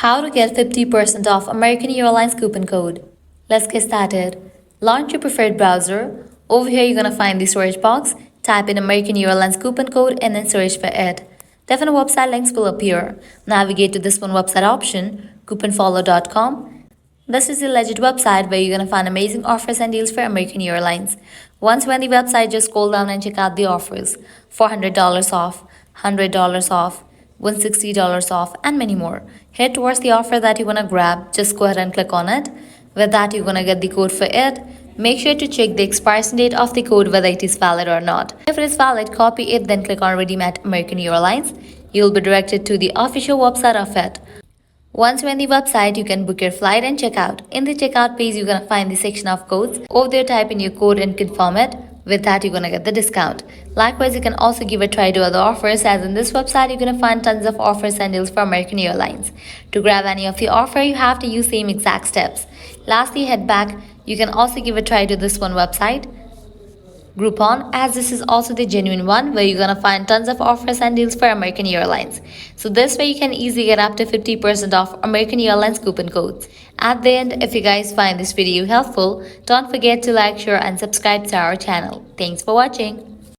How to get 50% off American Airlines coupon code. Let's get started. Launch your preferred browser. Over here, you're going to find the search box. Type in American Airlines coupon code and then search for it. Different website links will appear. Navigate to this one website option, couponfollow.com. This is the legit website where you're going to find amazing offers and deals for American Airlines. Once you're on the website, just scroll down and check out the offers. $400 off, $100 off, $160 off, and many more. Head towards the offer that you want to grab. Just go ahead and click on it. With that, you're going to get the code for it. Make sure to check the expiration date of the code, whether it is valid or not. If it is valid, copy it, then click on Redeem at American Airlines. You'll be directed to the official website of it. Once you're on the website, you can book your flight and check out. In the checkout page, you're going to find the section of codes. Over there, type in your code and confirm it. With that, you're going to get the discount. Likewise, you can also give a try to other offers, as in this website, you're going to find tons of offers and deals for American Airlines. To grab any of the offer, you have to use same exact steps. Lastly, head back. You can also give a try to this one website, Groupon, as this is also the genuine one where you're gonna find tons of offers and deals for American Airlines. So this way you can easily get up to 50% off American Airlines coupon codes. At the end, if you guys find this video helpful, don't forget to like, share and subscribe to our channel. Thanks for watching.